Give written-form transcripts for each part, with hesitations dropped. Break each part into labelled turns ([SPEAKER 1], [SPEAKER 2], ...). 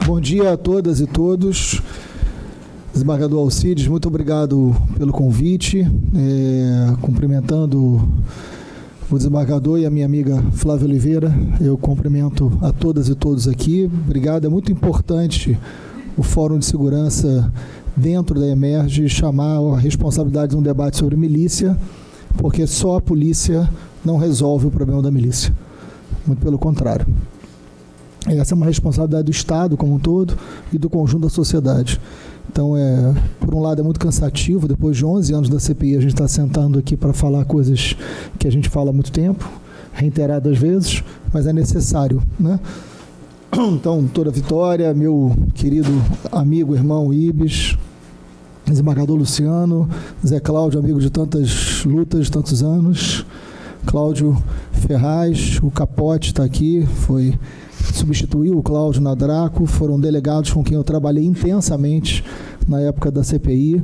[SPEAKER 1] Bom dia a todas e todos. Desembargador Alcides, muito obrigado pelo convite. Cumprimentando o desembargador e a minha amiga Flávia Oliveira, eu cumprimento a todas e todos aqui. Obrigado. É muito importante o Fórum de Segurança dentro da Emerge chamar a responsabilidade de um debate sobre milícia, porque só a polícia não resolve o problema da milícia. Muito pelo contrário. Essa é uma responsabilidade do Estado como um todo e do conjunto da sociedade. Então, por um lado, é muito cansativo. Depois de 11 anos da CPI, a gente está sentando aqui para falar coisas que a gente fala há muito tempo, reiteradas vezes, mas é necessário, né? Então, doutora Vitória, meu querido amigo, irmão Ibis, desembargador Luciano, Zé Cláudio, amigo de tantas lutas, de tantos anos, Cláudio Ferraz, o Capote está aqui, substituiu o Cláudio na Draco, foram delegados com quem eu trabalhei intensamente na época da CPI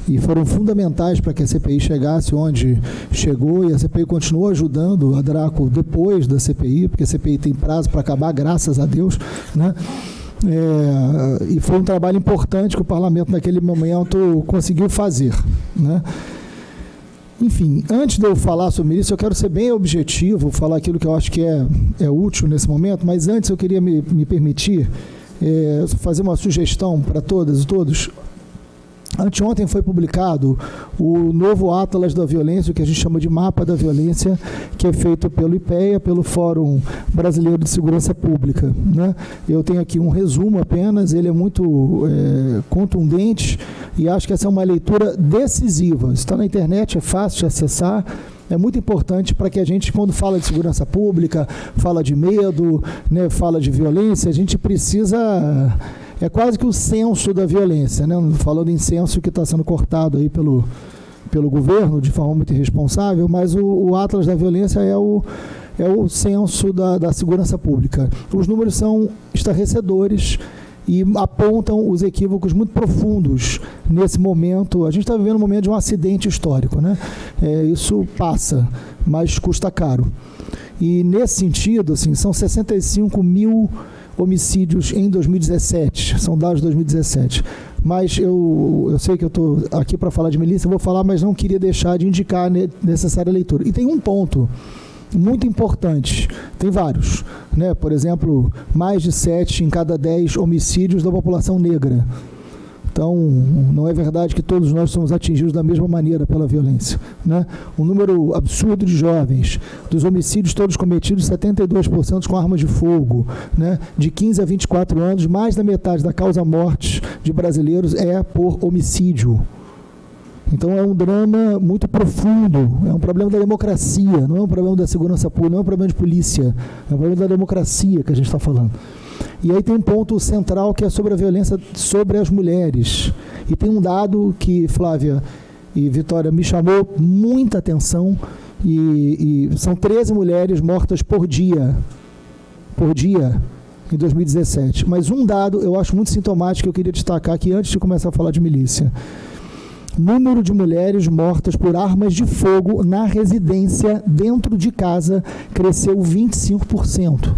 [SPEAKER 1] e foram fundamentais para que a CPI chegasse onde chegou, e a CPI continuou ajudando a Draco depois da CPI, porque a CPI tem prazo para acabar, graças a Deus, né? E foi um trabalho importante que o parlamento naquele momento conseguiu fazer, né? Enfim, antes de eu falar sobre isso, eu quero ser bem objetivo, falar aquilo que eu acho que é útil nesse momento, mas antes eu queria me permitir fazer uma sugestão para todas e todos. Anteontem foi publicado o novo Atlas da Violência, o que a gente chama de Mapa da Violência, que é feito pelo IPEA, pelo Fórum Brasileiro de Segurança Pública, né? Eu tenho aqui um resumo apenas, ele é muito contundente e acho que essa é uma leitura decisiva. Está na internet, é fácil de acessar. É muito importante para que a gente, quando fala de segurança pública, fala de medo, né, fala de violência, a gente precisa... É quase que o censo da violência, né? Falando em censo que está sendo cortado aí pelo governo de forma muito irresponsável, mas o Atlas da Violência é o censo da segurança pública. Os números são estarrecedores e apontam os equívocos muito profundos nesse momento. A gente está vivendo um momento de um acidente histórico, né? Isso passa, mas custa caro. E nesse sentido, assim, são 65 mil homicídios em 2017, são dados de 2017. Mas eu sei que eu estou aqui para falar de milícia, eu vou falar, mas não queria deixar de indicar a necessária leitura. E tem um ponto muito importante, tem vários, né? Por exemplo, mais de 7 em cada 10 homicídios da população negra. Então, não é verdade que todos nós somos atingidos da mesma maneira pela violência, né? Um número absurdo de jovens, dos homicídios todos cometidos, 72% com armas de fogo, né? De 15 a 24 anos, mais da metade da causa-morte de brasileiros é por homicídio. Então, é um drama muito profundo, é um problema da democracia, não é um problema da segurança pública, não é um problema de polícia, é um problema da democracia que a gente está falando. E aí tem um ponto central que é sobre a violência sobre as mulheres. E tem um dado que, Flávia e Vitória, me chamou muita atenção, e são 13 mulheres mortas por dia em 2017. Mas um dado eu acho muito sintomático que eu queria destacar aqui antes de começar a falar de milícia. Número de mulheres mortas por armas de fogo na residência dentro de casa cresceu 25%.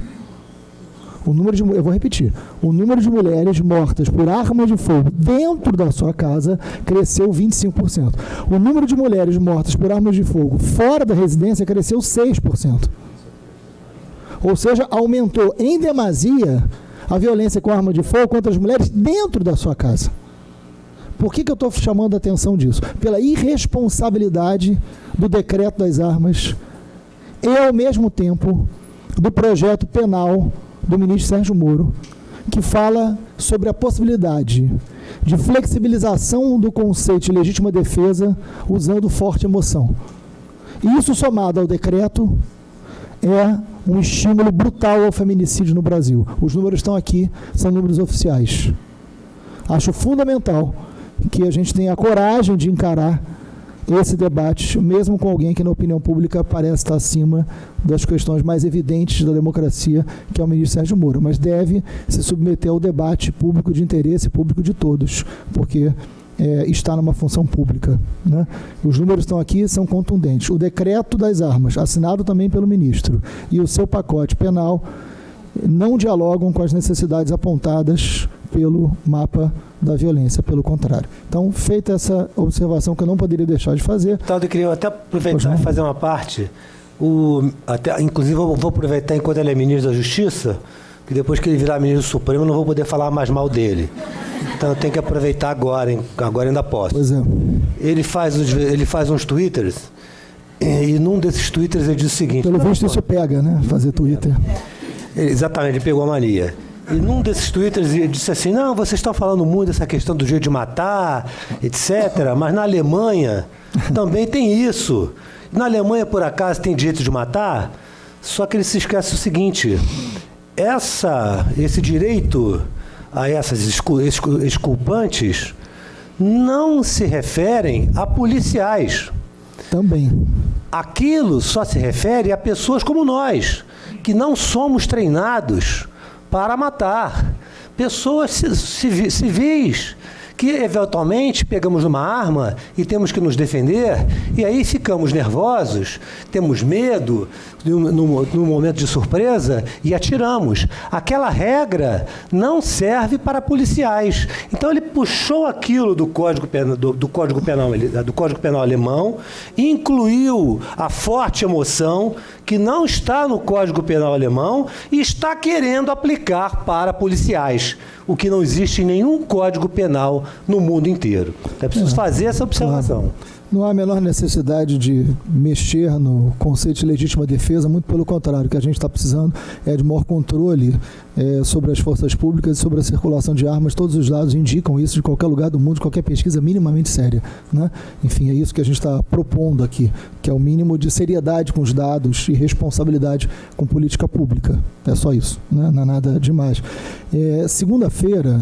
[SPEAKER 1] Eu vou repetir, o número de mulheres mortas por arma de fogo dentro da sua casa cresceu 25%. O número de mulheres mortas por armas de fogo fora da residência cresceu 6%. Ou seja, aumentou em demasia a violência com arma de fogo contra as mulheres dentro da sua casa. Por que eu estou chamando a atenção disso? Pela irresponsabilidade do decreto das armas e, ao mesmo tempo, do projeto penal do ministro Sérgio Moro, que fala sobre a possibilidade de flexibilização do conceito de legítima defesa usando forte emoção. E isso, somado ao decreto, é um estímulo brutal ao feminicídio no Brasil. Os números estão aqui, são números oficiais. Acho fundamental que a gente tenha a coragem de encarar esse debate, mesmo com alguém que na opinião pública parece estar acima das questões mais evidentes da democracia, que é o ministro Sérgio Moro, mas deve se submeter ao debate público de interesse público de todos, porque está numa função pública, né? Os números estão aqui, são contundentes. O decreto das armas, assinado também pelo ministro, e o seu pacote penal não dialogam com as necessidades apontadas pelo mapa da violência, pelo contrário. Então, feita essa observação que eu não poderia deixar de fazer...
[SPEAKER 2] Então, eu queria até aproveitar e fazer uma parte. Inclusive, eu vou aproveitar enquanto ele é ministro da Justiça, que depois que ele virar ministro do Supremo, eu não vou poder falar mais mal dele. Então, eu tenho que aproveitar agora, hein? Agora ainda posso.
[SPEAKER 1] Pois é.
[SPEAKER 2] Ele faz uns twitters, e num desses twitters ele diz o seguinte...
[SPEAKER 1] Pelo visto, isso pega, né? Fazer Twitter.
[SPEAKER 2] Exatamente, ele pegou a mania. E num desses twitters ele disse assim, não, vocês estão falando muito dessa questão do direito de matar, etc., mas na Alemanha também tem isso. Na Alemanha, por acaso, tem direito de matar? Só que ele se esquece o seguinte, esse direito a esses exculpantes não se referem a policiais.
[SPEAKER 1] Também.
[SPEAKER 2] Aquilo só se refere a pessoas como nós, que não somos treinados para matar. Pessoas civis, que eventualmente pegamos uma arma e temos que nos defender, e aí ficamos nervosos, temos medo no momento de surpresa e atiramos. Aquela regra não serve para policiais. Então ele puxou aquilo do Código Penal alemão, incluiu a forte emoção que não está no Código Penal alemão e está querendo aplicar para policiais, o que não existe em nenhum Código Penal no mundo inteiro. É preciso fazer essa observação.
[SPEAKER 1] Não há a menor necessidade de mexer no conceito de legítima defesa, muito pelo contrário, o que a gente está precisando é de maior controle sobre as forças públicas e sobre a circulação de armas. Todos os dados indicam isso de qualquer lugar do mundo, de qualquer pesquisa minimamente séria, né? Enfim, é isso que a gente está propondo aqui, que é o mínimo de seriedade com os dados e responsabilidade com política pública. É só isso, né? Não é nada demais. Segunda-feira,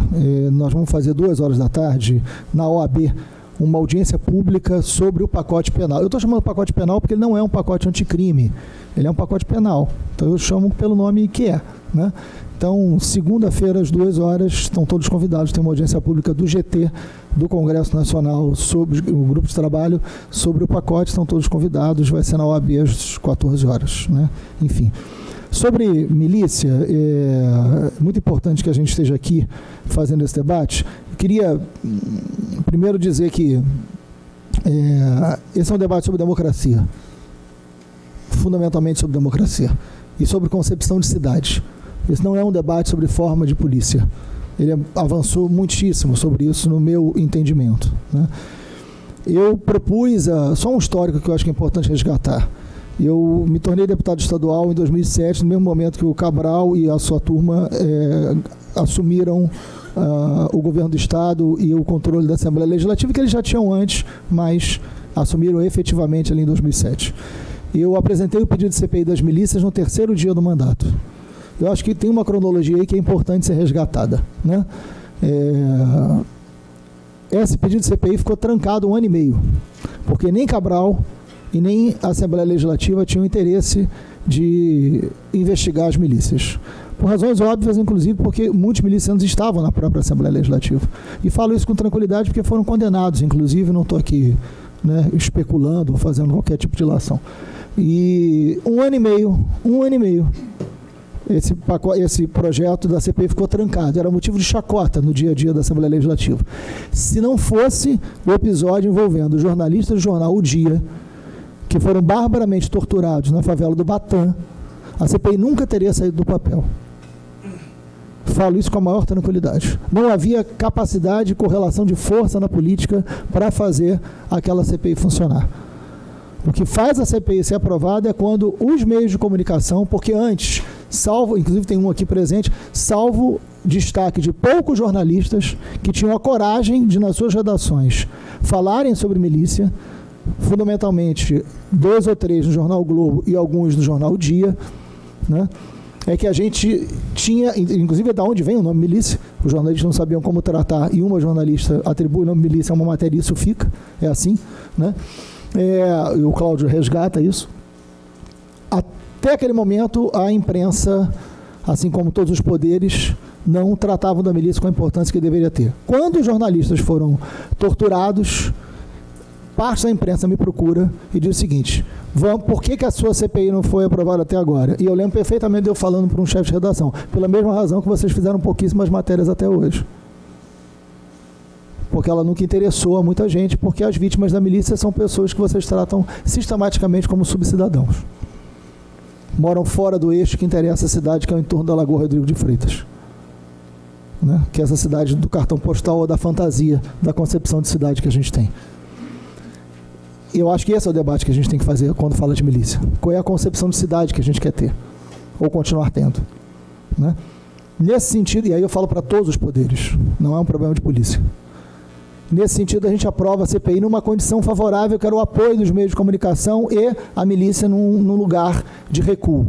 [SPEAKER 1] nós vamos fazer 14h na OAB, uma audiência pública sobre o pacote penal. Eu estou chamando de pacote penal porque ele não é um pacote anticrime, ele é um pacote penal. Então eu chamo pelo nome que é, né? Então, segunda-feira, às 14h, estão todos convidados. Tem uma audiência pública do GT, do Congresso Nacional, sobre o grupo de trabalho, sobre o pacote, estão todos convidados. Vai ser na OAB às 14h, né? Enfim. Sobre milícia, é muito importante que a gente esteja aqui fazendo esse debate. Eu queria primeiro dizer que esse é um debate sobre democracia, fundamentalmente sobre democracia, e sobre concepção de cidade. Esse não é um debate sobre forma de polícia. Ele avançou muitíssimo sobre isso no meu entendimento, né? Eu propus só um histórico que eu acho que é importante resgatar. Eu me tornei deputado estadual em 2007, no mesmo momento que o Cabral e a sua turma assumiram o governo do Estado e o controle da Assembleia Legislativa, que eles já tinham antes, mas assumiram efetivamente ali em 2007. Eu apresentei o pedido de CPI das milícias no 3º dia do mandato. Eu acho que tem uma cronologia aí que é importante ser resgatada, né? Esse pedido de CPI ficou trancado 1 ano e meio, porque nem Cabral e nem a Assembleia Legislativa tinham interesse de investigar as milícias. Por razões óbvias, inclusive, porque muitos milicianos estavam na própria Assembleia Legislativa. E falo isso com tranquilidade porque foram condenados, inclusive, não estou aqui, né, especulando ou fazendo qualquer tipo de ilação. E 1 ano e meio, esse projeto da CPI ficou trancado. Era motivo de chacota no dia a dia da Assembleia Legislativa. Se não fosse o episódio envolvendo os jornalistas do jornal O Dia, que foram barbaramente torturados na favela do Batã, a CPI nunca teria saído do papel. Falo isso com a maior tranquilidade. Não havia capacidade e correlação de força na política para fazer aquela CPI funcionar. O que faz a CPI ser aprovada é quando os meios de comunicação, porque antes, inclusive tem um aqui presente, salvo destaque de poucos jornalistas que tinham a coragem de, nas suas redações, falarem sobre milícia, fundamentalmente 2 ou 3 no Jornal Globo e alguns no Jornal Dia, né? É que a gente tinha, inclusive da onde vem o nome milícia, os jornalistas não sabiam como tratar, e uma jornalista atribui o nome milícia a uma matéria, isso fica, é assim, né? E o Cláudio resgata isso. Até aquele momento, a imprensa, assim como todos os poderes, não tratavam da milícia com a importância que deveria ter. Quando os jornalistas foram torturados, parte da imprensa me procura e diz o seguinte: por que a sua CPI não foi aprovada até agora? E eu lembro perfeitamente de eu falando para um chefe de redação, pela mesma razão que vocês fizeram pouquíssimas matérias até hoje. Porque ela nunca interessou a muita gente, porque as vítimas da milícia são pessoas que vocês tratam sistematicamente como subcidadãos. Moram fora do eixo que interessa a cidade, que é o entorno da Lagoa Rodrigo de Freitas. Né? Que é essa cidade do cartão postal ou da fantasia, da concepção de cidade que a gente tem. E eu acho que esse é o debate que a gente tem que fazer quando fala de milícia. Qual é a concepção de cidade que a gente quer ter? Ou continuar tendo? Né? Nesse sentido, e aí eu falo para todos os poderes, não é um problema de polícia. Nesse sentido, a gente aprova a CPI numa condição favorável, que era o apoio dos meios de comunicação e a milícia num lugar de recuo.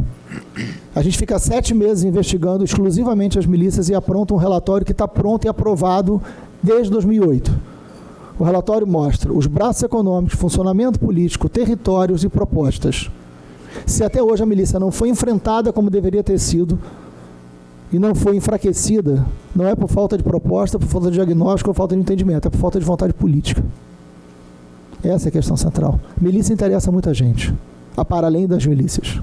[SPEAKER 1] A gente fica 7 meses investigando exclusivamente as milícias e apronta um relatório que está pronto e aprovado desde 2008. O relatório mostra os braços econômicos, funcionamento político, territórios e propostas. Se até hoje a milícia não foi enfrentada como deveria ter sido e não foi enfraquecida, não é por falta de proposta, por falta de diagnóstico ou falta de entendimento, é por falta de vontade política. Essa é a questão central. Milícia interessa muita gente, para além das milícias.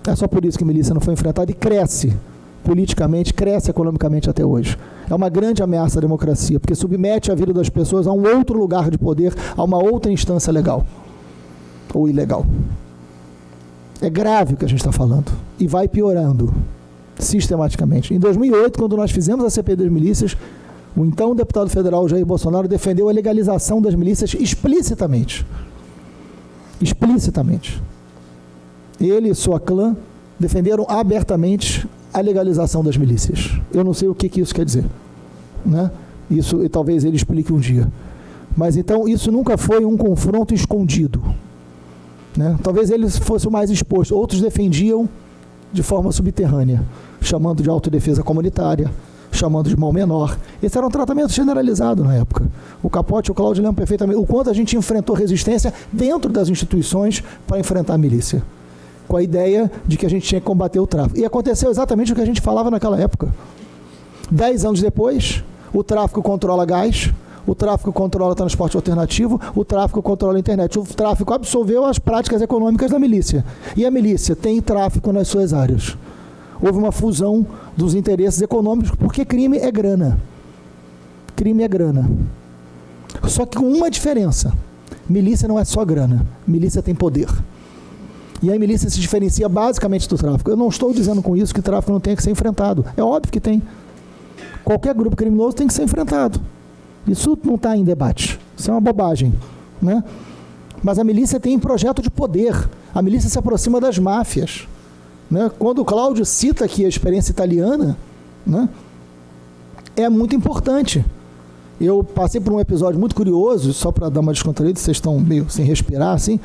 [SPEAKER 1] É só por isso que a milícia não foi enfrentada e cresce politicamente, cresce economicamente até hoje. É uma grande ameaça à democracia, porque submete a vida das pessoas a um outro lugar de poder, a uma outra instância legal ou ilegal. É grave o que a gente está falando e vai piorando sistematicamente. Em 2008, quando nós fizemos a CPI das milícias, o então deputado federal Jair Bolsonaro defendeu a legalização das milícias explicitamente. Explicitamente. Ele e sua clã defenderam abertamente a legalização das milícias. Eu não sei o que isso quer dizer. Né? Isso, e talvez ele explique um dia. Mas então, isso nunca foi um confronto escondido. Né? Talvez ele fosse o mais exposto. Outros defendiam de forma subterrânea, chamando de autodefesa comunitária, chamando de mal menor. Esse era um tratamento generalizado na época. O Capote e o Cláudio lembram perfeitamente o quanto a gente enfrentou resistência dentro das instituições para enfrentar a milícia, com a ideia de que a gente tinha que combater o tráfico. E aconteceu exatamente o que a gente falava naquela época. 10 anos depois, o tráfico controla gás, o tráfico controla transporte alternativo, o tráfico controla a internet. O tráfico absolveu as práticas econômicas da milícia. E a milícia tem tráfico nas suas áreas. Houve uma fusão dos interesses econômicos, porque crime é grana. Crime é grana. Só que com uma diferença. Milícia não é só grana. Milícia tem poder. E a milícia se diferencia basicamente do tráfico. Eu não estou dizendo com isso que o tráfico não tem que ser enfrentado. É óbvio que tem. Qualquer grupo criminoso tem que ser enfrentado. Isso não está em debate. Isso é uma bobagem. Né? Mas a milícia tem um projeto de poder. A milícia se aproxima das máfias. Né? Quando o Cláudio cita aqui a experiência italiana, né, é muito importante. Eu passei por um episódio muito curioso, só para dar uma descontraída, vocês estão meio sem respirar, assim.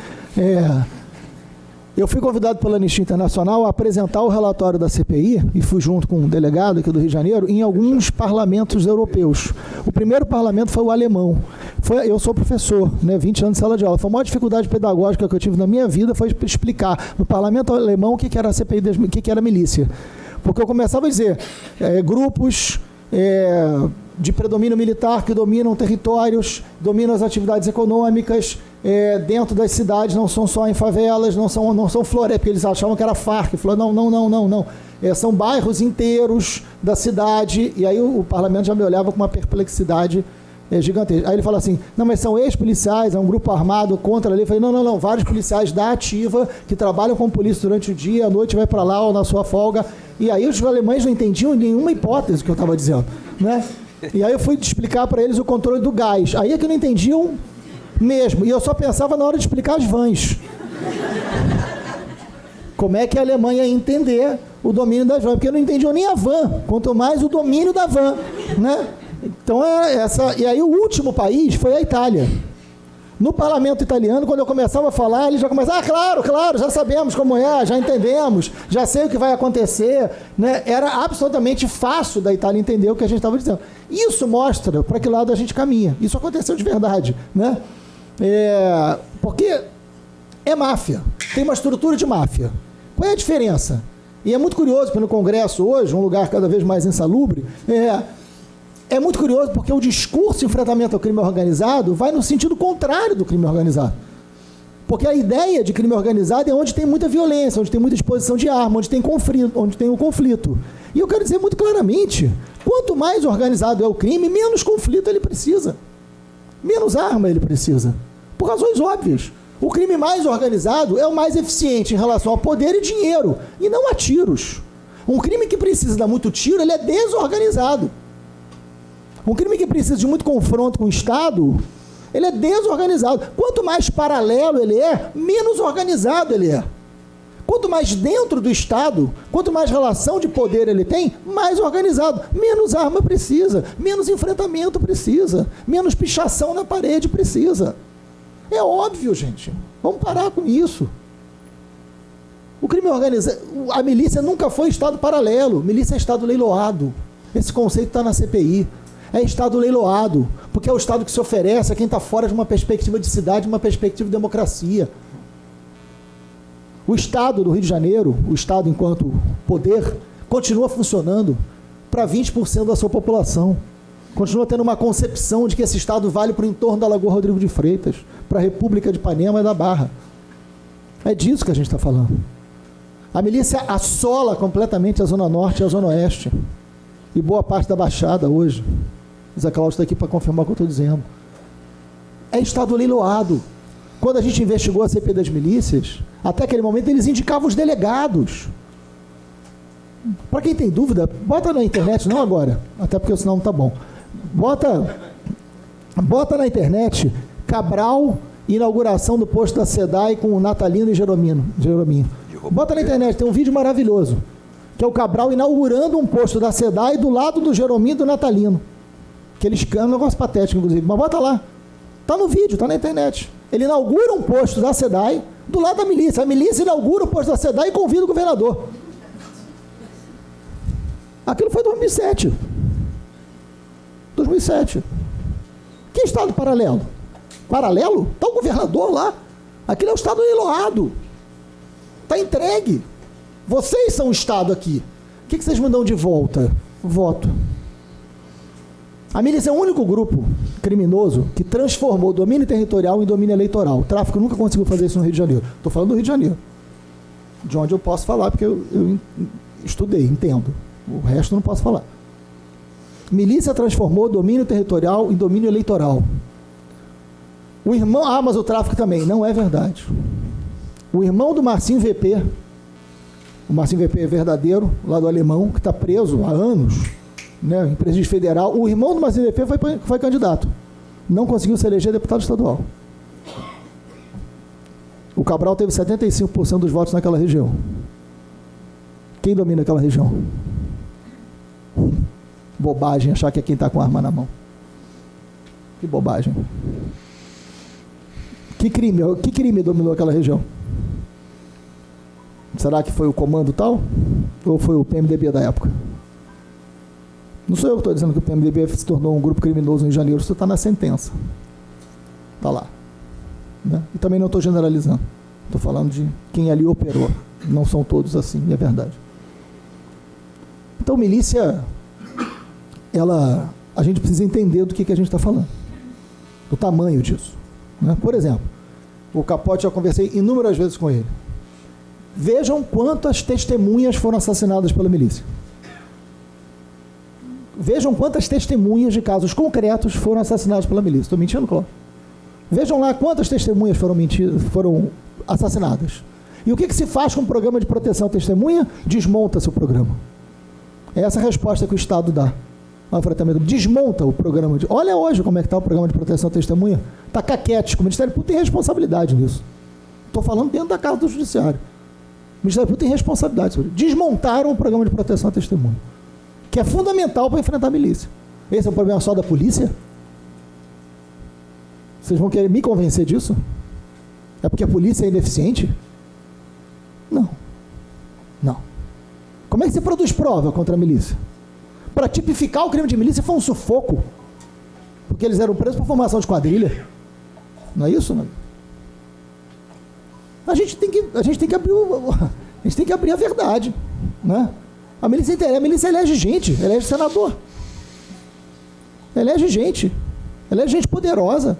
[SPEAKER 1] Eu fui convidado pela Anistia Internacional a apresentar o relatório da CPI, e fui junto com um delegado aqui do Rio de Janeiro, em alguns parlamentos europeus. O primeiro parlamento foi o alemão. Eu sou professor, né, 20 anos de sala de aula. Foi a maior dificuldade pedagógica que eu tive na minha vida, foi explicar no parlamento alemão o que era a CPI, o que era a milícia. Porque eu começava a dizer, grupos de predomínio militar que dominam territórios, dominam as atividades econômicas, dentro das cidades, não são só em favelas, não são florestas, porque eles achavam que era Farc. Não. São bairros inteiros da cidade, e aí o parlamento já me olhava com uma perplexidade gigantesca. Aí ele fala assim, não, mas são ex-policiais, é um grupo armado contra a lei. Eu falei, não, vários policiais da ativa, que trabalham com polícia durante o dia, à noite vai para lá ou na sua folga. E aí os alemães não entendiam nenhuma hipótese que eu estava dizendo, né? E aí eu fui explicar para eles o controle do gás. Aí é que não entendiam mesmo. E eu só pensava na hora de explicar as vans. Como é que a Alemanha ia entender o domínio das vans? Porque não entendiam nem a van, quanto mais o domínio da van, né? Então e aí o último país foi a Itália. No parlamento italiano, quando eu começava a falar, eles já começavam, claro, já sabemos como é, já entendemos, já sei o que vai acontecer, né? Era absolutamente fácil da Itália entender o que a gente estava dizendo. Isso mostra para que lado a gente caminha. Isso aconteceu de verdade, né? Porque é máfia, tem uma estrutura de máfia. Qual é a diferença? E é muito curioso, porque no Congresso hoje, um lugar cada vez mais insalubre, é muito curioso porque o discurso de enfrentamento ao crime organizado vai no sentido contrário do crime organizado. Porque a ideia de crime organizado é onde tem muita violência, onde tem muita exposição de arma, onde tem conflito, onde tem o conflito. E eu quero dizer muito claramente, quanto mais organizado é o crime, menos conflito ele precisa. Menos arma ele precisa. Por razões óbvias. O crime mais organizado é o mais eficiente em relação ao poder e dinheiro, e não a tiros. Um crime que precisa dar muito tiro, ele é desorganizado. Um crime que precisa de muito confronto com o Estado, ele é desorganizado. Quanto mais paralelo ele é, menos organizado ele é. Quanto mais dentro do Estado, quanto mais relação de poder ele tem, mais organizado. Menos arma precisa, menos enfrentamento precisa, menos pichação na parede precisa. É óbvio, gente. Vamos parar com isso. O crime organizado, a milícia nunca foi Estado paralelo. Milícia é Estado leiloado. Esse conceito está na CPI. É Estado leiloado, porque é o Estado que se oferece a quem está fora de uma perspectiva de cidade, uma perspectiva de democracia. O Estado do Rio de Janeiro, o Estado enquanto poder, continua funcionando para 20% da sua população. Continua tendo uma concepção de que esse Estado vale para o entorno da Lagoa Rodrigo de Freitas, para a República de Ipanema e da Barra. É disso que a gente está falando. A milícia assola completamente a Zona Norte e a Zona Oeste. E boa parte da Baixada hoje. O Zé Cláudio está aqui para confirmar o que eu estou dizendo. É Estado leiloado. Quando a gente investigou a CPI das milícias, até aquele momento eles indicavam os delegados. Para quem tem dúvida, bota na internet, não agora, até porque senão não está bom. Bota na internet Cabral, inauguração do posto da SEDAI com o Natalino e Jerominho. Bota na internet, tem um vídeo maravilhoso, que é o Cabral inaugurando um posto da SEDAI do lado do Jerominho e do Natalino. Que eles cantam, um negócio patético, inclusive, mas bota lá. Está no vídeo, está na internet. Ele inaugura um posto da SEDAI do lado da milícia. A milícia inaugura o posto da SEDAI e convida o governador. Aquilo foi 2007. 2007. Que Estado paralelo? Paralelo? Está o governador lá. Aquilo é o Estado leiloado. Está entregue. Vocês são o Estado aqui. O que vocês me dão de volta? Voto. A milícia é o único grupo criminoso que transformou domínio territorial em domínio eleitoral. O tráfico nunca conseguiu fazer isso no Rio de Janeiro. Estou falando do Rio de Janeiro. De onde eu posso falar, porque eu estudei, entendo. O resto eu não posso falar. Milícia transformou domínio territorial em domínio eleitoral. O irmão... mas o tráfico também. Não é verdade. O irmão do Marcinho VP, o Marcinho VP é verdadeiro, lá do Alemão, que está preso há anos, né, em presídio federal. O irmão do Marcinho VP foi candidato. Não conseguiu se eleger deputado estadual. O Cabral teve 75% dos votos naquela região. Quem domina aquela região? Bobagem achar que é quem está com a arma na mão. Que bobagem. Que crime dominou aquela região? Será que foi o comando tal? Ou foi o PMDB da época? Não sou eu que estou dizendo que o PMDB se tornou um grupo criminoso em janeiro. Isso está na sentença. Está lá. Né? E também não estou generalizando. Estou falando de quem ali operou. Não são todos assim, é verdade. Então, milícia... a gente precisa entender do que a gente está falando, do tamanho disso. Né? Por exemplo, o Capote, já conversei inúmeras vezes com ele. Vejam quantas testemunhas foram assassinadas pela milícia. Vejam quantas testemunhas de casos concretos foram assassinadas pela milícia. Estou mentindo, Cláudio? Vejam lá quantas testemunhas foram assassinadas. E o que se faz com o programa de proteção à testemunha? Desmonta-se o programa. É essa a resposta que o Estado dá. Desmonta o programa. Olha hoje como é que está o programa de proteção à testemunha. Está caquético. O Ministério Público tem responsabilidade nisso. Estou falando dentro da casa do Judiciário. O Ministério Público tem responsabilidade sobre isso. Desmontaram o programa de proteção à testemunha, que é fundamental para enfrentar a milícia. Esse é um problema só da polícia? Vocês vão querer me convencer disso? É porque a polícia é ineficiente? Não. Não. Como é que você produz prova contra a milícia? Para tipificar o crime de milícia foi um sufoco, porque eles eram presos por formação de quadrilha. Não é isso, não? A gente tem que abrir a verdade, né? A milícia elege gente, elege senador. Elege gente poderosa,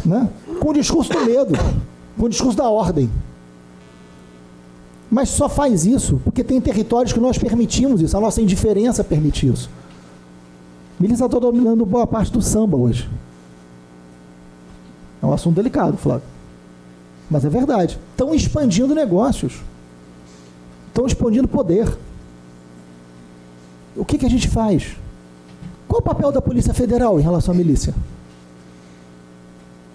[SPEAKER 1] né? Com o discurso do medo, com o discurso da ordem. Mas só faz isso porque tem territórios que nós permitimos isso, a nossa indiferença permite isso. A milícia está dominando boa parte do samba hoje. É um assunto delicado, Flávio. Mas é verdade. Estão expandindo negócios. Estão expandindo poder. O que a gente faz? Qual o papel da Polícia Federal em relação à milícia?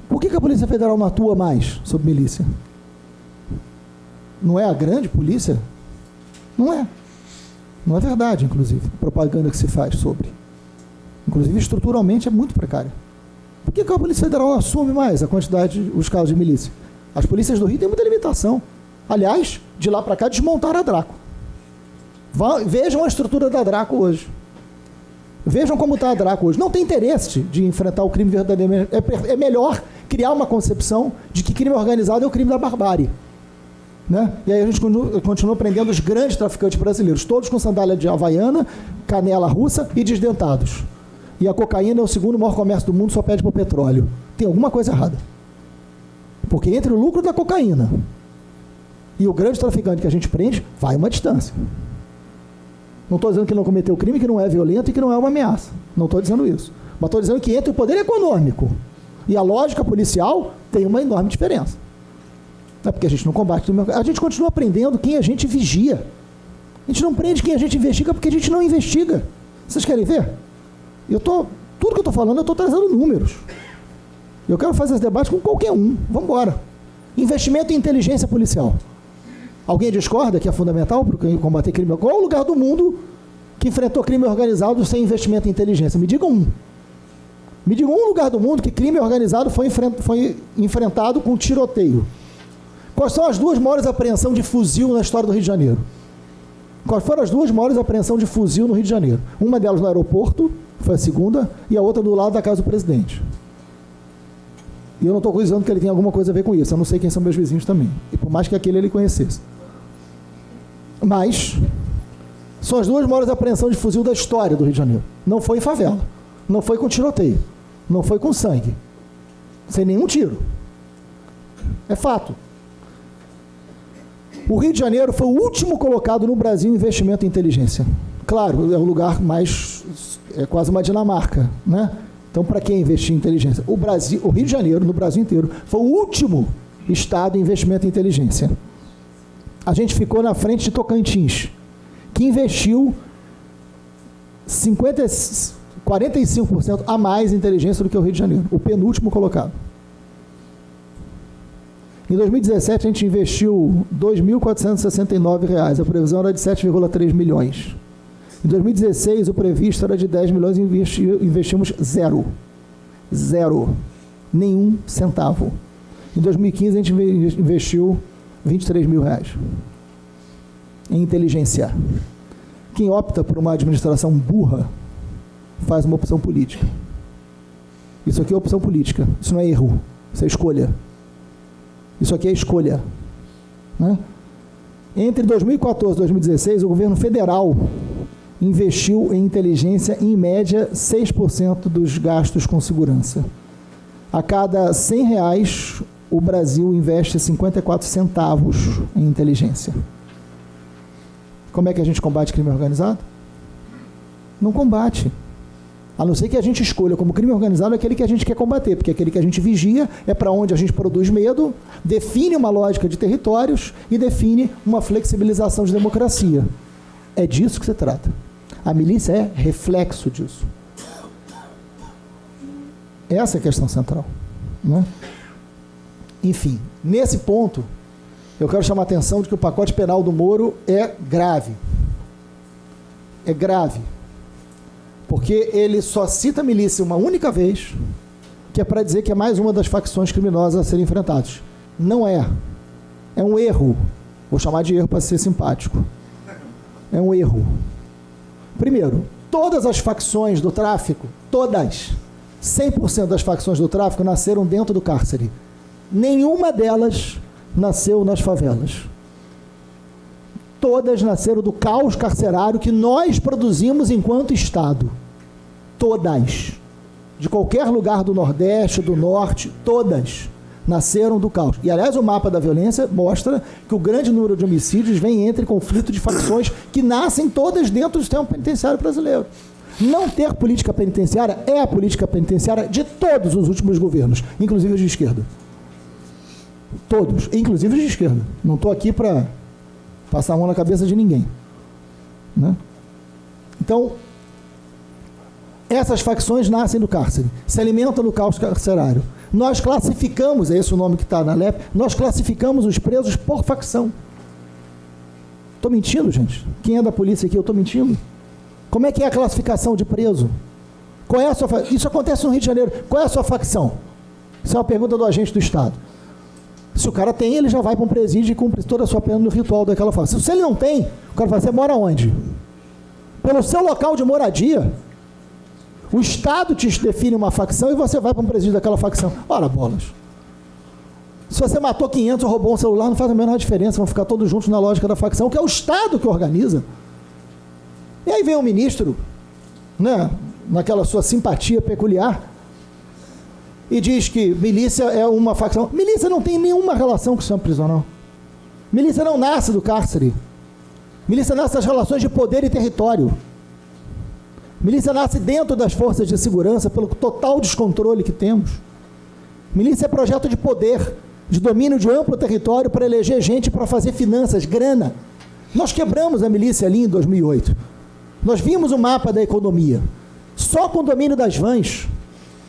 [SPEAKER 1] Por que a Polícia Federal não atua mais sobre milícia? Não é a grande polícia? Não é. Não é verdade, inclusive, a propaganda que se faz sobre. Inclusive, estruturalmente, é muito precária. Por que a Polícia Federal não assume mais a quantidade, os casos de milícia? As polícias do Rio têm muita limitação. Aliás, de lá para cá, desmontaram a Draco. Vejam a estrutura da Draco hoje. Vejam como está a Draco hoje. Não tem interesse de enfrentar o crime verdadeiramente. É melhor criar uma concepção de que crime organizado é o crime da barbárie. Né? E aí a gente continua prendendo os grandes traficantes brasileiros, todos com sandália de havaiana, canela russa e desdentados. E a cocaína é o segundo maior comércio do mundo, só pede para o petróleo. Tem alguma coisa errada. Porque entre o lucro da cocaína e o grande traficante que a gente prende, vai uma distância. Não estou dizendo que não cometeu crime, que não é violento e que não é uma ameaça. Não estou dizendo isso. Mas estou dizendo que entre o poder econômico e a lógica policial tem uma enorme diferença. Não é porque a gente não combate. A gente continua prendendo quem a gente vigia. A gente não prende quem a gente investiga porque a gente não investiga. Vocês querem ver? Tudo que eu estou falando, eu estou trazendo números. Eu quero fazer esse debate com qualquer um. Vamos embora. Investimento em inteligência policial. Alguém discorda que é fundamental para combater crime? Qual é o lugar do mundo que enfrentou crime organizado sem investimento em inteligência? Me digam um. Me digam um lugar do mundo que crime organizado foi enfrentado com tiroteio. Quais são as duas maiores apreensões de fuzil na história do Rio de Janeiro? Quais foram as duas maiores apreensões de fuzil no Rio de Janeiro? Uma delas no aeroporto, foi a segunda, e a outra do lado da casa do presidente. E eu não estou dizendo que ele tem alguma coisa a ver com isso, eu não sei quem são meus vizinhos também, e por mais que aquele ele conhecesse. Mas são as duas maiores apreensões de fuzil da história do Rio de Janeiro. Não foi em favela, não foi com tiroteio, não foi com sangue, sem nenhum tiro. É fato. O Rio de Janeiro foi o último colocado no Brasil em investimento em inteligência. Claro, é o lugar mais... é quase uma Dinamarca, né? Então, para quem investir em inteligência? O Rio de Janeiro, no Brasil inteiro, foi o último estado em investimento em inteligência. A gente ficou na frente de Tocantins, que investiu 45% a mais em inteligência do que o Rio de Janeiro, o penúltimo colocado. Em 2017, a gente investiu R$ 2.469, a previsão era de 7,3 milhões. Em 2016, o previsto era de 10 milhões e investimos zero. Zero. Nenhum centavo. Em 2015, a gente investiu R$ 23 mil em inteligência. Quem opta por uma administração burra faz uma opção política. Isso aqui é opção política. Isso não é erro. Isso é escolha. Isso aqui é escolha. Né? Entre 2014 e 2016, o governo federal investiu em inteligência, em média, 6% dos gastos com segurança. A cada R$100, o Brasil investe 54 centavos em inteligência. Como é que a gente combate crime organizado? Não combate. A não ser que a gente escolha como crime organizado aquele que a gente quer combater, porque aquele que a gente vigia é para onde a gente produz medo, define uma lógica de territórios e define uma flexibilização de democracia. É disso que se trata. A milícia é reflexo disso. Essa é a questão central. Né? Enfim, nesse ponto, eu quero chamar a atenção de que o pacote penal do Moro é grave. É grave. Porque ele só cita a milícia uma única vez, que é para dizer que é mais uma das facções criminosas a serem enfrentadas. Não é. É um erro. Vou chamar de erro para ser simpático. É um erro. Primeiro, todas as facções do tráfico, todas, 100% das facções do tráfico nasceram dentro do cárcere. Nenhuma delas nasceu nas favelas. Todas nasceram do caos carcerário que nós produzimos enquanto Estado. Todas. De qualquer lugar do Nordeste, do Norte, todas nasceram do caos. E, aliás, o mapa da violência mostra que o grande número de homicídios vem entre conflitos de facções que nascem todas dentro do sistema penitenciário brasileiro. Não ter política penitenciária é a política penitenciária de todos os últimos governos, inclusive os de esquerda. Todos, inclusive os de esquerda. Não estou aqui para passar a mão na cabeça de ninguém. Né? Então, essas facções nascem do cárcere, se alimentam do caos carcerário. Nós classificamos, é esse o nome que está na LEP, nós classificamos os presos por facção. Estou mentindo, gente? Quem é da polícia aqui, eu estou mentindo? Como é que é a classificação de preso? Qual é a sua Isso acontece no Rio de Janeiro. Qual é a sua facção? Isso é uma pergunta do agente do Estado. Se o cara tem, ele já vai para um presídio e cumpre toda a sua pena no ritual daquela facção. Se ele não tem, o cara fala, você mora onde? Pelo seu local de moradia. O Estado te define uma facção e você vai para um presídio daquela facção. Ora, bolas. Se você matou 500 ou roubou um celular, não faz a menor diferença. Vão ficar todos juntos na lógica da facção, que é o Estado que organiza. E aí vem o ministro, né, naquela sua simpatia peculiar, e diz que milícia é uma facção. Milícia não tem nenhuma relação com o sistema prisional. Milícia não nasce do cárcere. Milícia nasce das relações de poder e território. Milícia nasce dentro das forças de segurança pelo total descontrole que temos. Milícia é projeto de poder, de domínio de amplo território para eleger gente para fazer finanças, grana. Nós quebramos a milícia ali em 2008. Nós vimos o mapa da economia. Só com o domínio das vans,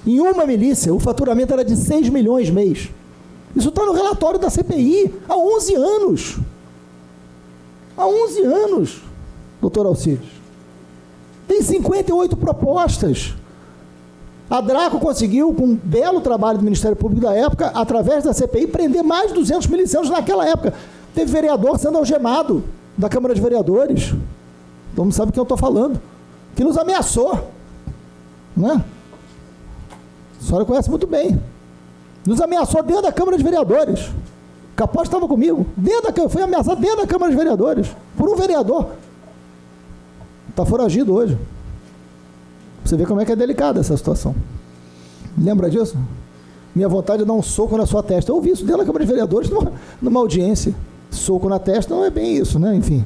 [SPEAKER 1] em uma milícia, o faturamento era de 6 milhões mês. Isso está no relatório da CPI há 11 anos. Há 11 anos, doutor Alcides. Tem 58 propostas. A Draco conseguiu, com um belo trabalho do Ministério Público da época, através da CPI, prender mais de 200 milicianos naquela época. Teve vereador sendo algemado da Câmara de Vereadores. Todo mundo sabe o que eu estou falando. Que nos ameaçou. Né? A senhora conhece muito bem. Nos ameaçou dentro da Câmara de Vereadores. Capós estava comigo. Foi ameaçado dentro da Câmara de Vereadores. Por um vereador. Está foragido hoje. Você vê como é que é delicada essa situação. Lembra disso? Minha vontade é dar um soco na sua testa. Eu ouvi isso dentro da Câmara de Vereadores numa audiência. Soco na testa não é bem isso, né? Enfim.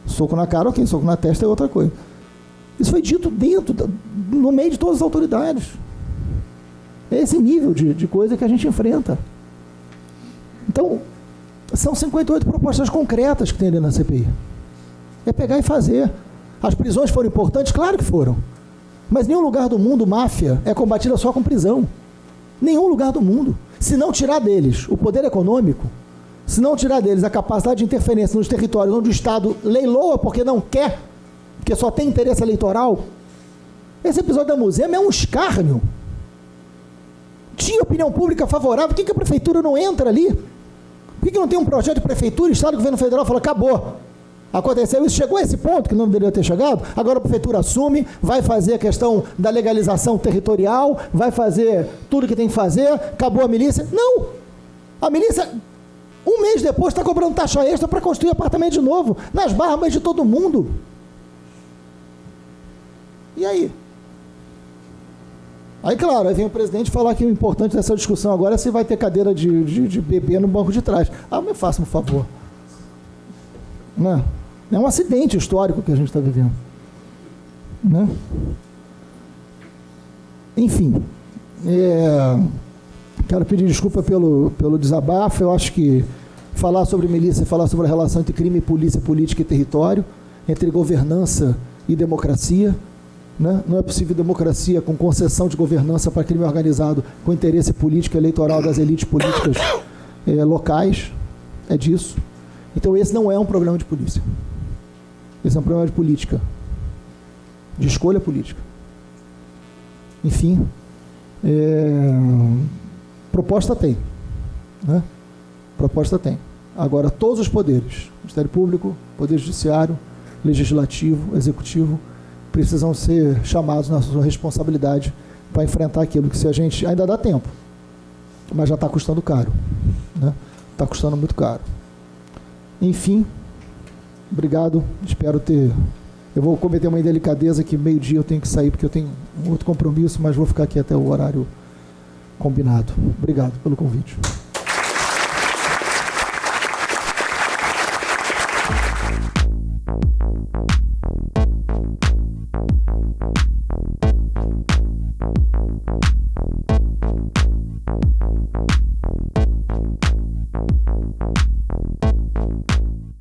[SPEAKER 1] Soco na cara, ok. Soco na testa é outra coisa. Isso foi dito no meio de todas as autoridades. É esse nível de coisa que a gente enfrenta. Então, são 58 propostas concretas que tem ali na CPI. É pegar e fazer. As prisões foram importantes? Claro que foram. Mas nenhum lugar do mundo, máfia, é combatida só com prisão. Nenhum lugar do mundo. Se não tirar deles o poder econômico, se não tirar deles a capacidade de interferência nos territórios onde o Estado leiloa porque não quer, porque só tem interesse eleitoral, esse episódio da Musema é um escárnio. Tinha opinião pública favorável, por que a prefeitura não entra ali? Por que não tem um projeto de prefeitura, Estado, governo federal, fala, acabou. Aconteceu isso, chegou a esse ponto que não deveria ter chegado, agora a prefeitura assume, vai fazer a questão da legalização territorial, vai fazer tudo que tem que fazer, acabou a milícia. Não! A milícia, um mês depois, está cobrando taxa extra para construir apartamento de novo, nas barbas de todo mundo. E aí? Aí, claro, aí vem o presidente falar que o importante dessa discussão agora é se vai ter cadeira de bebê no banco de trás. Ah, me faça um favor. Né? É um acidente histórico que a gente está vivendo. Né? Enfim, quero pedir desculpa pelo desabafo. Eu acho que falar sobre milícia, falar sobre a relação entre crime, polícia, política e território, entre governança e democracia, né? Não é possível democracia com concessão de governança para crime organizado com interesse político e eleitoral das elites políticas locais. É disso. Então esse não é um problema de polícia. Esse é um problema de política. De escolha política. Enfim, proposta tem. Né? Proposta tem. Agora, todos os poderes, Ministério Público, Poder Judiciário, Legislativo, Executivo, precisam ser chamados na sua responsabilidade para enfrentar aquilo que se a gente... Ainda dá tempo, mas já está custando caro, né? Está custando muito caro. Enfim, obrigado, espero ter... Eu vou cometer uma indelicadeza que meio-dia eu tenho que sair, porque eu tenho um outro compromisso, mas vou ficar aqui até o horário combinado. Obrigado pelo convite.